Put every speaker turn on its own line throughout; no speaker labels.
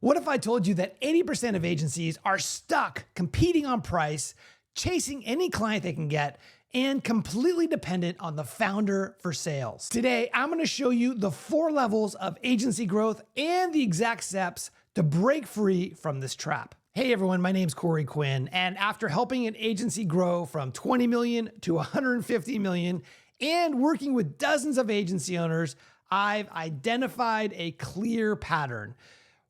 What if I told you that 80% of agencies are stuck competing on price, chasing any client they can get, and completely dependent on the founder for sales? Today, I'm gonna show you the 4 levels of agency growth and the exact steps to break free from this trap. Hey everyone, my name's Quinn, and after helping an agency grow from 20 million to 150 million and working with dozens of agency owners, I've identified a clear pattern,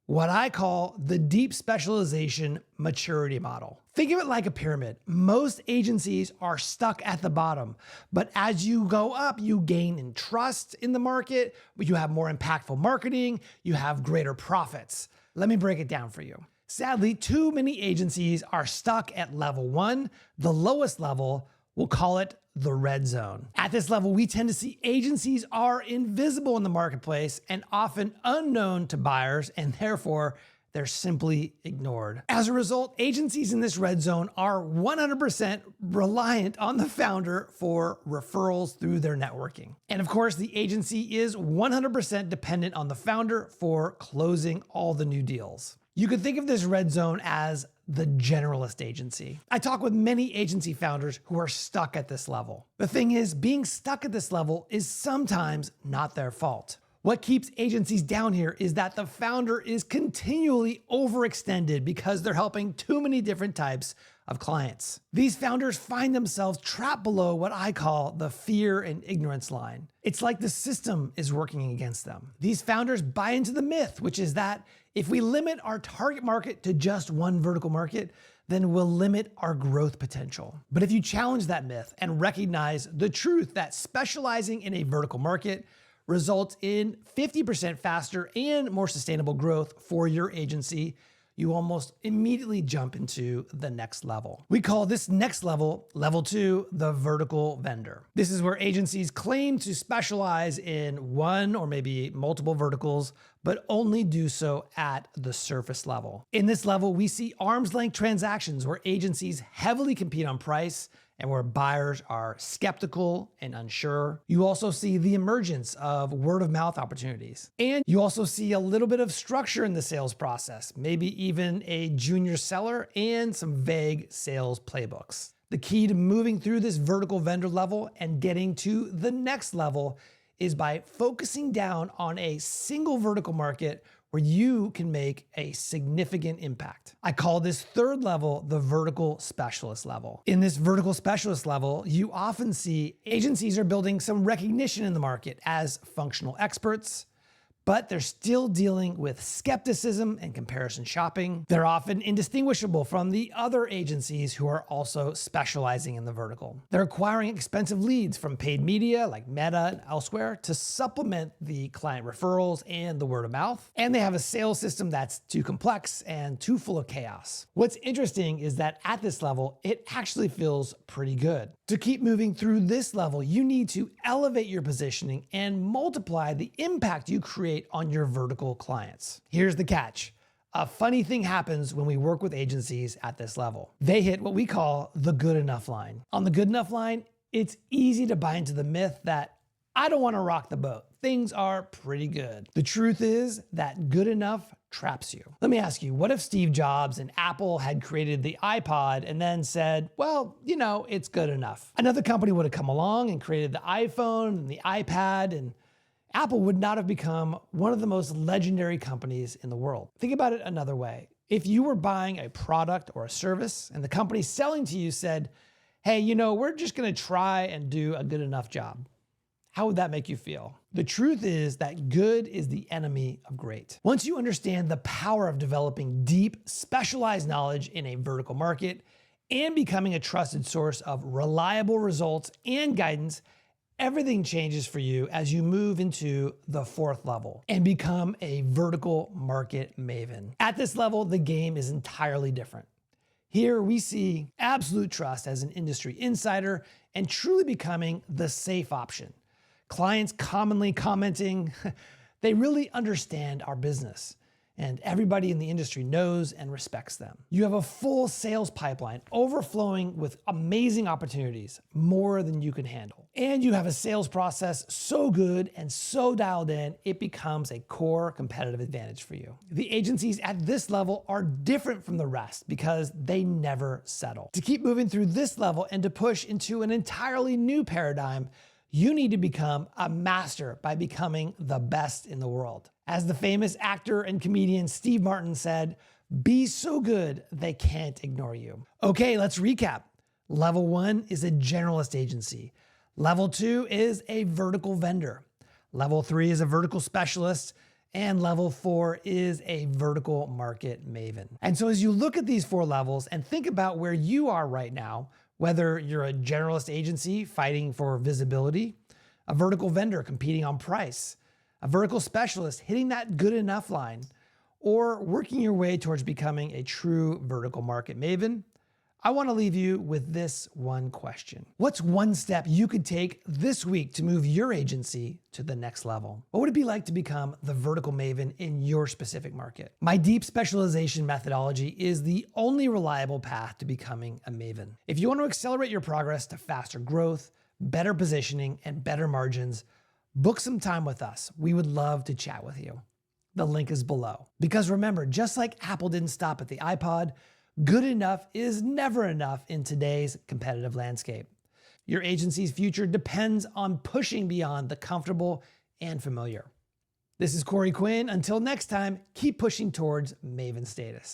what I call the Deep Specialization Maturity Model. Think of it like a pyramid. Most agencies are stuck at the bottom, but as you go up, you gain in trust in the market, you have more impactful marketing, you have greater profits. Let me break it down for you. Sadly, too many agencies are stuck at level 1, the lowest level. We'll call it the red zone. At this level, we tend to see agencies are invisible in the marketplace and often unknown to buyers, and therefore they're simply ignored. As a result, agencies in this red zone are 100% reliant on the founder for referrals through their networking. And of course, the agency is 100% dependent on the founder for closing all the new deals. You could think of this red zone as the generalist agency. I talk with many agency founders who are stuck at this level. The thing is, being stuck at this level is sometimes not their fault. What keeps agencies down here is that the founder is continually overextended because they're helping too many different types of clients. These founders find themselves trapped below what I call the fear and ignorance line. It's like the system is working against them. These founders buy into the myth, which is that if we limit our target market to just one vertical market, then we'll limit our growth potential. But if you challenge that myth and recognize the truth that specializing in a vertical market results in 50% faster and more sustainable growth for your agency, you almost immediately jump into the next level. We call this next level, level 2, the vertical vendor. This is where agencies claim to specialize in one or maybe multiple verticals, but only do so at the surface level. In this level, we see arm's length transactions where agencies heavily compete on price and where buyers are skeptical and unsure. You also see the emergence of word of mouth opportunities. And you also see a little bit of structure in the sales process, maybe even a junior seller and some vague sales playbooks. The key to moving through this vertical vendor level and getting to the next level is by focusing down on a single vertical market where you can make a significant impact. I call this third level the vertical specialist level. In this vertical specialist level, you often see agencies are building some recognition in the market as functional experts, but they're still dealing with skepticism and comparison shopping. They're often indistinguishable from the other agencies who are also specializing in the vertical. They're acquiring expensive leads from paid media like Meta and elsewhere to supplement the client referrals and the word of mouth. And they have a sales system that's too complex and too full of chaos. What's interesting is that at this level, it actually feels pretty good. To keep moving through this level, you need to elevate your positioning and multiply the impact you create on your vertical clients. Here's the catch. A funny thing happens when we work with agencies at this level. They hit what we call the good enough line. On the good enough line, it's easy to buy into the myth that I don't want to rock the boat. Things are pretty good. The truth is that good enough traps you. Let me ask you, what if Steve Jobs and Apple had created the iPod and then said, well, you know, it's good enough? Another company would have come along and created the iPhone and the iPad, and Apple would not have become one of the most legendary companies in the world. Think about it another way. If you were buying a product or a service and the company selling to you said, hey, you know, we're just gonna try and do a good enough job, how would that make you feel? The truth is that good is the enemy of great. Once you understand the power of developing deep, specialized knowledge in a vertical market and becoming a trusted source of reliable results and guidance, everything changes for you as you move into the 4th level and become a vertical market maven. At this level, the game is entirely different. Here we see absolute trust as an industry insider and truly becoming the safe option. Clients commonly commenting, they really understand our business. and everybody in the industry knows and respects them. You have a full sales pipeline overflowing with amazing opportunities, more than you can handle. And you have a sales process so good and so dialed in, it becomes a core competitive advantage for you. The agencies at this level are different from the rest because they never settle. To keep moving through this level and to push into an entirely new paradigm, you need to become a master by becoming the best in the world. As the famous actor and comedian Steve Martin said, be so good they can't ignore you. Okay, let's recap. Level 1 is a generalist agency. Level 2 is a vertical vendor. Level 3 is a vertical specialist. And level 4 is a vertical market maven. And so as you look at these 4 levels and think about where you are right now, whether you're a generalist agency fighting for visibility, a vertical vendor competing on price, a vertical specialist hitting that good enough line, or working your way towards becoming a true vertical market maven, I want to leave you with this one question. What's one step you could take this week to move your agency to the next level? What would it be like to become the vertical maven in your specific market? My deep specialization methodology is the only reliable path to becoming a maven. If you want to accelerate your progress to faster growth, better positioning, and better margins, book some time with us. We would love to chat with you. The link is below. Because remember, just like Apple didn't stop at the iPod, good enough is never enough in today's competitive landscape. Your agency's future depends on pushing beyond the comfortable and familiar. This is Quinn. Until next time, keep pushing towards Maven status.